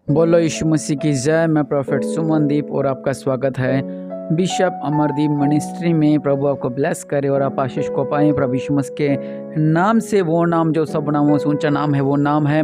बोलो यीशु मसीह की जय। मैं प्रोफेट सुमनदीप और आपका स्वागत है बिशप अमरदीप मिनिस्ट्री में। प्रभु आपको ब्लेस करे और आप आशीष को पाएं प्रभु यीशु मसीह के नाम से। वो नाम जो सब नामों से ऊंचा नाम है, वो नाम है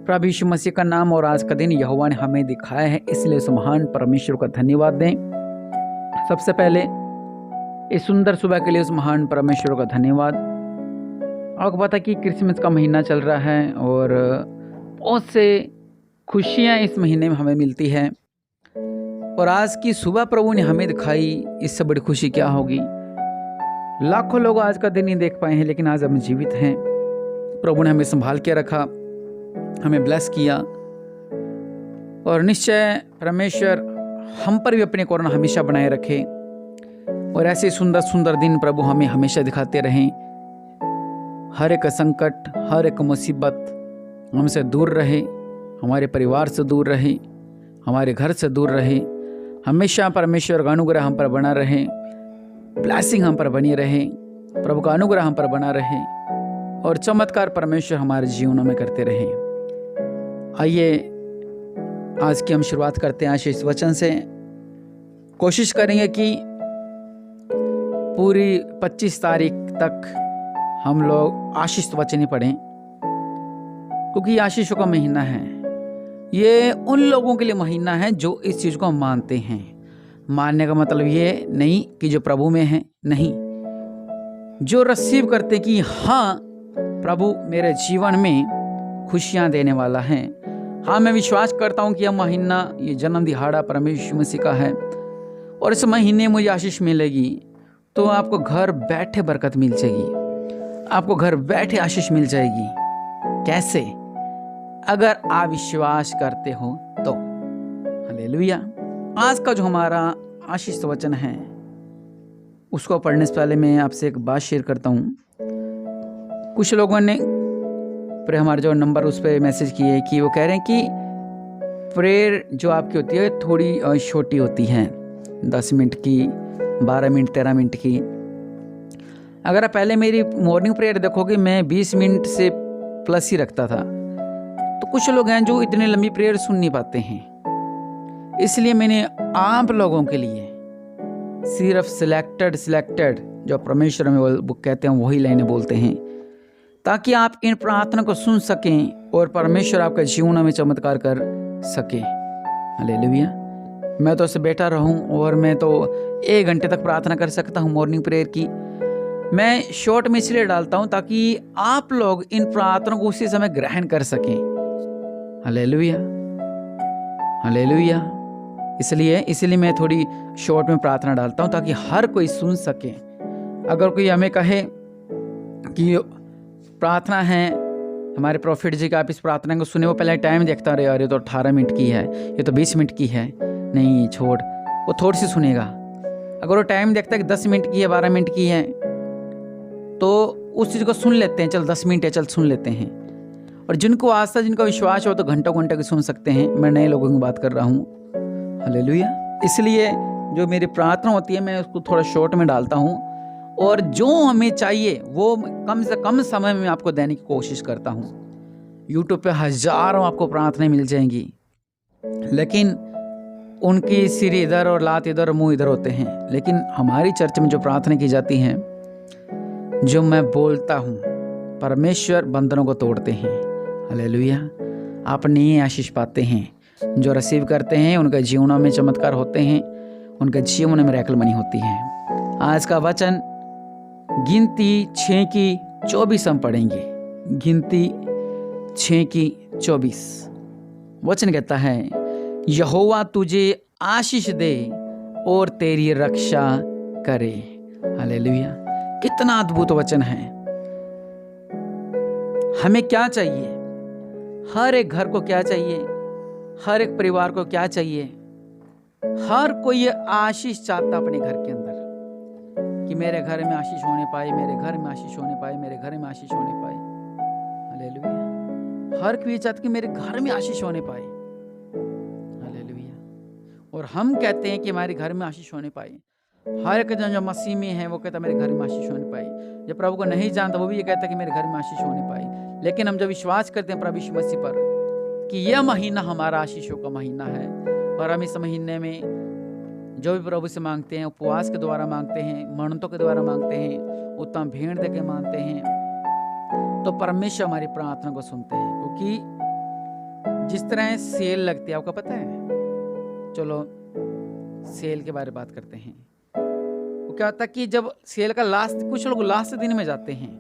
प्रभु यीशु मसीह का नाम। और आज का दिन यहोवा ने हमें दिखाया है, इसलिए उस महान परमेश्वर का धन्यवाद दें। सबसे पहले इस सुंदर सुबह के लिए उस महान परमेश्वर का धन्यवाद। आपको पता कि क्रिसमस का महीना चल रहा है और बहुत से खुशियाँ इस महीने में हमें मिलती है। और आज की सुबह प्रभु ने हमें दिखाई, इससे बड़ी खुशी क्या होगी। लाखों लोग आज का दिन नहीं देख पाए हैं, लेकिन आज हम जीवित हैं। प्रभु ने हमें संभाल के रखा, हमें ब्लेस किया। और निश्चय परमेश्वर हम पर भी अपने करुणा हमेशा बनाए रखे और ऐसे सुंदर सुंदर दिन प्रभु हमें हमेशा दिखाते रहें। हर एक संकट, हर एक मुसीबत हमसे दूर रहे, हमारे परिवार से दूर रहे, हमारे घर से दूर रहे। हमेशा परमेश्वर का अनुग्रह हम पर बना रहे, ब्लेसिंग हम पर बनी रहे, प्रभु का अनुग्रह हम पर बना रहे और चमत्कार परमेश्वर हमारे जीवनों में करते रहे। आइए आज की हम शुरुआत करते हैं आशीष वचन से। कोशिश करेंगे कि पूरी 25 तारीख तक हम लोग आशीष वचन ही पढ़ें, क्योंकि ये आशीषों का महीना है। ये उन लोगों के लिए महीना है जो इस चीज़ को मानते हैं। मानने का मतलब ये नहीं कि जो प्रभु में है, नहीं, जो रिसीव करते कि हाँ प्रभु मेरे जीवन में खुशियाँ देने वाला है। हाँ, मैं विश्वास करता हूँ कि यह महीना, ये जन्म दिहाड़ा परमेश्वर मसीह का है और इस महीने मुझे आशीष मिलेगी। तो आपको घर बैठे बरकत मिल जाएगी, आपको घर बैठे आशीष मिल जाएगी। कैसे? अगर आप विश्वास करते हो तो। हालेलुया। आज का जो हमारा आशीष वचन है, उसको पढ़ने से पहले मैं आपसे एक बात शेयर करता हूँ। कुछ लोगों ने फिर हमारे जो नंबर उस पर मैसेज किए कि वो कह रहे हैं कि प्रेयर जो आपकी होती है थोड़ी छोटी होती है, 10 मिनट की, 12 मिनट, 13 मिनट की। अगर आप पहले मेरी मॉर्निंग प्रेयर देखोगे, मैं 20 मिनट से प्लस ही रखता था। तो कुछ लोग हैं जो इतनी लंबी प्रेयर सुन नहीं पाते हैं, इसलिए मैंने आप लोगों के लिए सिर्फ सिलेक्टेड जो परमेश्वर में वो कहते हैं वही लाइनें बोलते हैं, ताकि आप इन प्रार्थना को सुन सकें और परमेश्वर आपके जीवन में चमत्कार कर सके। हालेलुया। मैं तो उससे बैठा रहूं और मैं तो 1 घंटे तक प्रार्थना कर सकता हूं मॉर्निंग प्रेयर की। मैं शॉर्ट में इसलिए डालता हूं ताकि आप लोग इन प्रार्थना को उसी समय ग्रहण कर सकें। Hallelujah, hallelujah. इसलिए मैं थोड़ी शॉर्ट में प्रार्थना डालता हूं ताकि हर कोई सुन सके। अगर कोई हमें कहे कि प्रार्थना है हमारे प्रॉफिट जी का, आप इस प्रार्थना को सुने, वो पहले टाइम देखता रहे, अरे तो 18 मिनट की है, ये तो 20 मिनट की है, नहीं छोड़, वो थोड़ी सी सुनेगा। अगर वो टाइम देखता है कि 10 मिनट की है, 12 मिनट की है, तो उस चीज़ को सुन लेते हैं, चल 10 मिनट है, चल सुन लेते हैं। और जिनको आस्था, जिनका विश्वास हो, तो घंटों घंटे की सुन सकते हैं। मैं नए लोगों की बात कर रहा हूँ। हालेलुया। इसलिए जो मेरी प्रार्थना होती है, मैं उसको थोड़ा शॉर्ट में डालता हूँ और जो हमें चाहिए वो कम से कम समय में आपको देने की कोशिश करता हूँ। यूट्यूब पे हजारों आपको प्रार्थनाएं मिल जाएंगी, लेकिन उनकी सिर इधर और लात इधर, मुंह इधर होते हैं। लेकिन हमारी चर्च में जो प्रार्थना की जाती है, जो मैं बोलता हूँ, परमेश्वर बंधनों को तोड़ते हैं। हालेलुया। आप नई आशीष पाते हैं। जो रिसीव करते हैं उनके जीवनों में चमत्कार होते हैं, उनके जीवन में मिरेकल बनी होती है। आज का वचन गिनती 6 की 24 हम पढ़ेंगे। गिनती 6 की 24 वचन कहता है, यहोवा तुझे आशीष दे और तेरी रक्षा करे। हालेलुया। कितना अद्भुत वचन है। हमें क्या चाहिए? हर एक घर को क्या चाहिए? हर एक परिवार को क्या चाहिए? हर कोई आशीष चाहता अपने घर के अंदर कि मेरे घर में आशीष होने पाए, मेरे घर में आशीष होने पाए, मेरे घर में आशीष होने पाए। हालेलुया। हर कोई चाहता कि मेरे घर में आशीष होने पाए। हालेलुया। और हम कहते हैं कि हमारे घर में आशीष होने पाए। हर एक जन जो मसीह में है वो कहता मेरे घर में आशीष होने पाए। जब प्रभु को नहीं जानता वो भी ये कहता कि मेरे घर में आशीष होने पाए। लेकिन हम जब विश्वास करते हैं प्रभु यीशु मसीह पर, कि यह महीना हमारा आशीषों का महीना है और हम इस महीने में जो भी प्रभु से मांगते हैं, उपवास के द्वारा मांगते हैं, मन्नतों के द्वारा मांगते हैं, उत्तम भेंट देके मांगते हैं, तो परमेश्वर हमारी प्रार्थना को सुनते हैं। क्योंकि जिस तरह सेल लगती है, आपको पता है, चलो सेल के बारे में बात करते हैं। वो क्या होता है कि जब सेल का कुछ लोग लास्ट दिन में जाते हैं,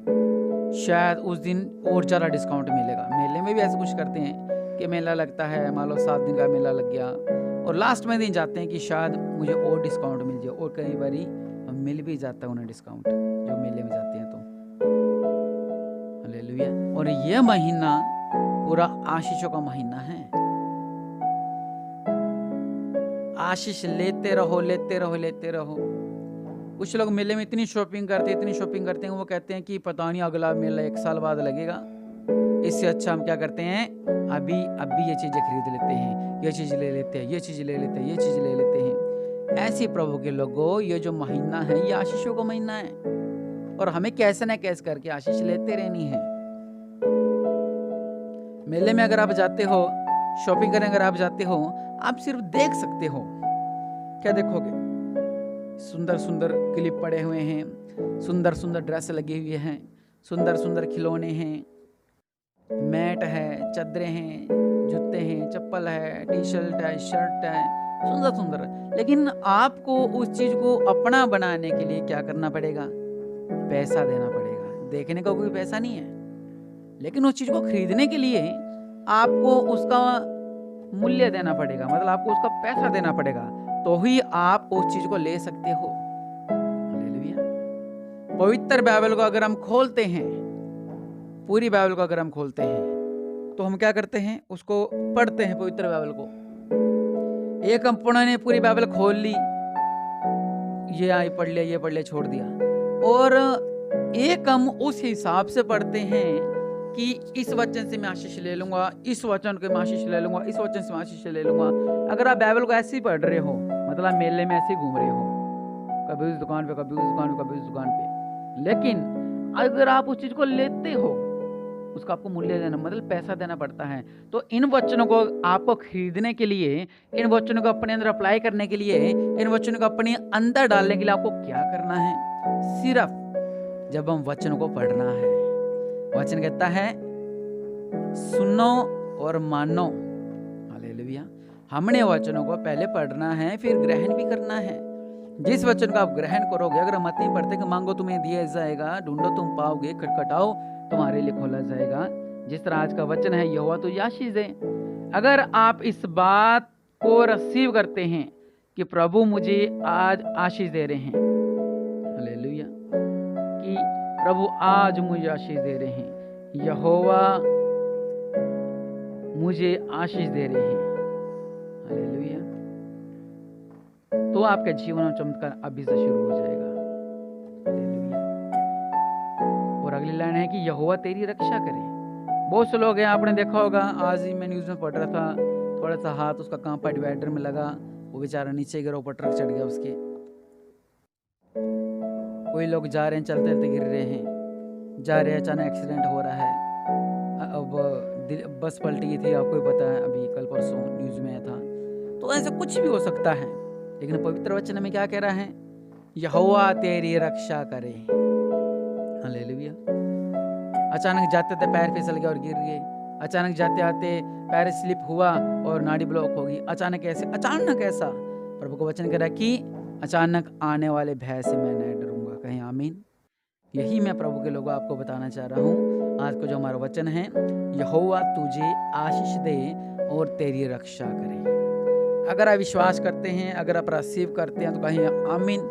शायद उस दिन और ज़्यादा डिस्काउंट मिलेगा। मेले में भी ऐसा कुछ करते हैं कि मेला लगता है, मान लो 7 दिन का मेला लग गया और लास्ट में दिन जाते हैं कि शायद मुझे और डिस्काउंट मिल जाए, और कई बारी मिल भी जाता है उन्हें डिस्काउंट, जो मेले में जाते हैं तो। हालेलुया। और यह महीना पूरा आशीषों का महीना है। आशीष लेते रहो, लेते रहो, लेते रहो। कुछ लोग मेले में इतनी शॉपिंग करते हैं, वो कहते हैं कि पता नहीं अगला मेला 1 साल बाद लगेगा, इससे अच्छा हम क्या करते हैं, अभी ये चीजें खरीद लेते हैं, ये चीज ले लेते हैं, ये चीज ले लेते हैं, ये चीज ले लेते हैं। ऐसे प्रभु के लोगों, ये जो महीना है ये आशीषों का महीना है और हमें कैसे न कैसे करके आशीष लेते रहनी है। मेले में अगर आप जाते हो, शॉपिंग करने अगर आप जाते हो, आप सिर्फ देख सकते हो। क्या देखोगे? सुंदर सुंदर क्लिप पड़े हुए हैं, सुंदर सुंदर ड्रेस लगे हुए हैं, सुंदर सुंदर खिलौने हैं, मैट है, चादरें हैं, जूते हैं, चप्पल है, टी शर्ट है, शर्ट है, सुंदर सुंदर। लेकिन आपको उस चीज को अपना बनाने के लिए क्या करना पड़ेगा? पैसा देना पड़ेगा। देखने का कोई पैसा नहीं है, लेकिन उस चीज को खरीदने के लिए आपको उसका मूल्य देना पड़ेगा, मतलब आपको उसका पैसा देना पड़ेगा, तो ही आप उस चीज को ले सकते हो। हालेलुया। पवित्र बाइबल को अगर हम खोलते हैं, पूरी बाइबल को अगर हम खोलते हैं, तो हम क्या करते हैं? उसको पढ़ते हैं, पवित्र बाइबल को। एक कंपनी ने पूरी बाइबल खोल ली, ये आई पढ़ लिया, ये पढ़ लिया, छोड़ दिया। और एक हम उस हिसाब से पढ़ते हैं कि इस वचन से मैं आशीष ले लूंगा, इस वचन को मैं आशीष ले लूंगा, इस वचन से मैं आशीष ले लूंगा। अगर आप बाइबल को ऐसे ही पढ़ रहे हो, मतलब मेले में ऐसे ही घूम रहे हो, कभी उस दुकान पे, कभी उस दुकान पे, कभी उस दुकान पे, लेकिन अगर आप उस चीज को लेते हो, उसका आपको मूल्य देना, मतलब पैसा देना पड़ता है। तो इन वचनों को आपको खरीदने के लिए, इन वचनों को अपने अंदर अप्लाई करने के लिए, इन वचनों को अपने अंदर डालने के लिए आपको क्या करना है? सिर्फ जब हम वचनों को पढ़ना है, वचन कहता है सुनो और मानो। हालेलुया। हमने वचनों को पहले पढ़ना है, फिर ग्रहण भी करना है। जिस वचन को आप ग्रहण करोगे, अगर हम मत नहीं पढ़ते कि मांगो तुम्हें दिया जाएगा, ढूंढो तुम पाओगे, खटखटाओ तुम्हारे लिए खोला जाएगा, जिस तरह आज का वचन है, यहोवा तुझे आशीष दे। अगर आप इस बात को रिसीव करते हैं कि प्रभु मुझे आज आशीष दे रहे हैं, हालेलुया, कि प्रभु आज मुझे आशीष दे रहे हैं, यहोवा मुझे आशीष दे रहे हैं, हालेलुया, तो आपके जीवन में चमत्कार अभी से शुरू हो जाएगा। हालेलुया। और अगली लाइन है कि यहोवा तेरी रक्षा करे। बहुत से लोग हैं, आपने देखा होगा, आज ही मैं न्यूज में पढ़ रहा था, थोड़ा सा हाथ उसका कांपा डिवाइडर में लगा, वो बेचारा नीचे गिरा, ऊपर ट्रक चढ़ गया उसके। कोई लोग जा रहे हैं, चलते चलते गिर रहे हैं, जा रहे हैं, अचानक एक्सीडेंट हो रहा है। अब बस पलटी गई थी, आपको पता है, अभी कल परसों न्यूज में था। तो ऐसा कुछ भी हो सकता है, लेकिन पवित्र वचन में क्या कह रहा है? यहोवा तेरी रक्षा करे। हालेलुया। अचानक जाते थे पैर फिसल गया और गिर गए, अचानक जाते आते पैर स्लिप हुआ और नाड़ी ब्लॉक होगी। अचानक ऐसा प्रभु का वचन कह रहा है कि अचानक आने वाले भय से मैं नहीं डरूंगा। कहीं आमीन। यही मैं प्रभु के लोगों आपको बताना चाह रहा हूँ। आज को जो हमारा वचन है, यहोवा तुझे आशीष दे और तेरी रक्षा करे। अगर आप विश्वास करते हैं, अगर आप रिसीव करते हैं, तो कहीं आमीन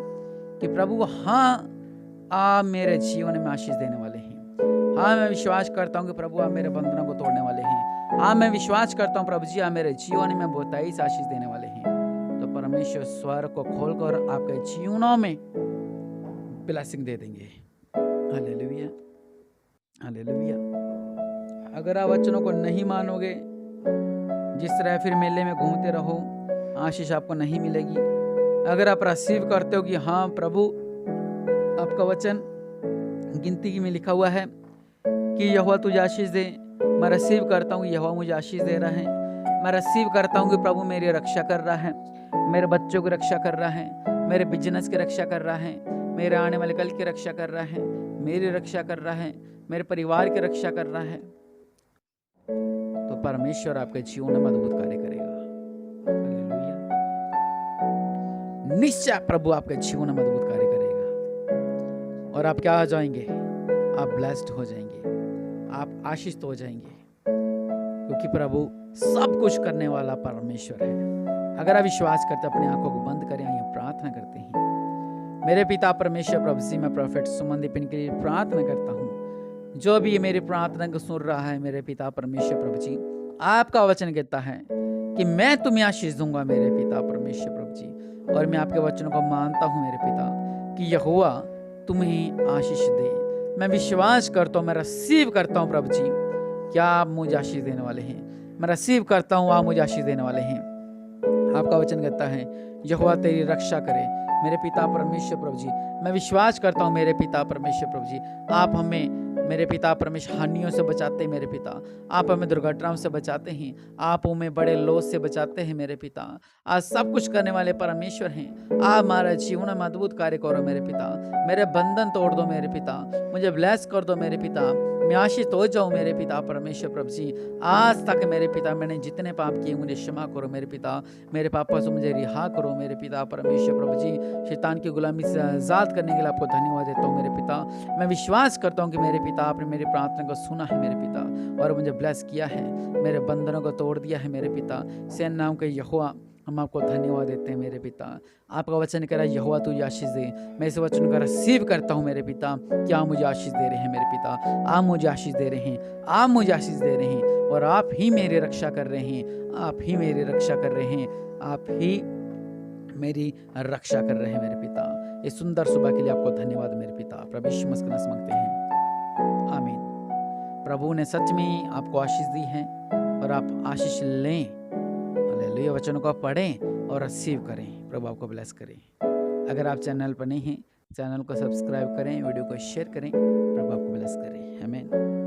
कि प्रभु हाँ, आप मेरे जीवन में आशीष देने वाले हैं। हाँ, मैं विश्वास करता हूँ कि प्रभु आप मेरे बंधनों को तोड़ने वाले हैं। हाँ, मैं विश्वास करता हूँ प्रभु जी आप मेरे जीवन में बहुतायत से आशीष देने वाले हैं। तो परमेश्वर स्वर को खोलकर आपके जीवनों में ब्लेसिंग दे देंगे। Hallelujah, hallelujah. अगर आप वचनों को नहीं मानोगे, जिस तरह फिर मेले में घूमते रहो, आशीष आपको नहीं मिलेगी। अगर आप रिसीव करते हो कि हाँ प्रभु, आपका वचन गिनती में लिखा हुआ है कि यहोवा तुझे आशीष दे, मैं रिसीव करता हूँ यहोवा मुझे आशीष दे रहा है। मैं रिसीव करता हूँ कि प्रभु मेरी रक्षा कर रहा है, मेरे बच्चों की रक्षा कर रहा है, मेरे बिजनेस की रक्षा कर रहा है, मेरे आने वाले कल की रक्षा कर रहा है, मेरी रक्षा कर रहा है, मेरे परिवार की रक्षा कर रहा है। तो परमेश्वर आपके जीवन में अद्भुत कार्य करेगा। हालेलुया। निश्चय प्रभु आपके जीवन में अद्भुत कार्य करेगा और आप क्या हो जाएंगे? आप ब्लेस्ड हो जाएंगे, आप आशीषित हो जाएंगे, क्योंकि प्रभु सब कुछ करने वाला परमेश्वर है। अगर आप विश्वास करते अपनी आंखों को बंद करें, ये प्रार्थना करते हैं। मेरे पिता परमेश्वर प्रभु जी, मैं प्रोफेट सुमन दीपिन के लिए प्रार्थना करता हूँ। जो भी मेरी प्रार्थना को सुन रहा है, मेरे पिता परमेश्वर प्रभु जी, आपका वचन कहता है कि मैं तुम्हें आशीष दूंगा मेरे पिता परमेश्वर प्रभु जी। और मैं आपके वचनों को मानता हूँ मेरे पिता कि यहोवा तुम्हें आशीष दे। मैं विश्वास करता हूँ, मैं रिसीव करता हूँ प्रभु जी, क्या आप मुझे आशीष देने वाले हैं। मैं रिसीव करता हूँ, आप मुझे आशीष देने वाले हैं। आपका वचन कहता है यहोवा तेरी रक्षा करे मेरे पिता परमेश्वर प्रभु जी। मैं विश्वास करता हूँ मेरे पिता परमेश्वर प्रभु जी, आप हमें मेरे पिता परमेश्वर हानियों से बचाते हैं मेरे पिता, आप हमें दुर्घटनाओं से बचाते हैं, आप हमें बड़े लॉस से बचाते हैं मेरे पिता। आज सब कुछ करने वाले परमेश्वर हैं। आप हमारे जीवन में अद्भुत कार्य करो मेरे पिता, मेरे बंधन तोड़ दो मेरे पिता, मुझे ब्लेस कर दो मेरे पिता, मैं आशीष हो जाऊँ मेरे पिता परमेश्वर प्रभु जी। आज तक मेरे पिता मैंने जितने पाप किए मुझे क्षमा करो मेरे पिता, मेरे पापों से मुझे रिहा करो मेरे पिता परमेश्वर प्रभु जी। शैतान की गुलामी से आज़ाद करने के लिए आपको धन्यवाद देता हूँ मेरे पिता। मैं विश्वास करता हूँ कि मेरे पिता आपने मेरी प्रार्थना को सुना है मेरे पिता और मुझे ब्लेस किया है, मेरे बंधनों को तोड़ दिया है मेरे पिता। सेन नाम के यहोवा हम आपको धन्यवाद देते हैं मेरे पिता। आपका वचन कह रहा है यहोवा तुझे आशीष दे। मैं इस वचन को रिसीव करता हूँ मेरे पिता। क्या मुझे आशीष दे रहे हैं मेरे पिता, आप मुझे आशीष दे रहे हैं, आप मुझे आशीष दे रहे हैं और आप ही मेरी रक्षा कर रहे हैं, आप ही मेरी रक्षा कर रहे हैं, आप ही मेरी रक्षा कर रहे हैं मेरे पिता। इस सुंदर सुबह के लिए आपको धन्यवाद मेरे पिता। प्रभु यीशु मसीह के नाम से मांगते हैं, आमीन। प्रभु ने सच में आपको आशीष दी है और आप आशीष लें। हालेलुया। वचनों को पढ़ें और रिसीव करें। प्रभु आपको ब्लेस करें। अगर आप चैनल पर नहीं हैं, चैनल को सब्सक्राइब करें, वीडियो को शेयर करें। प्रभु आपको ब्लेस करें। आमीन।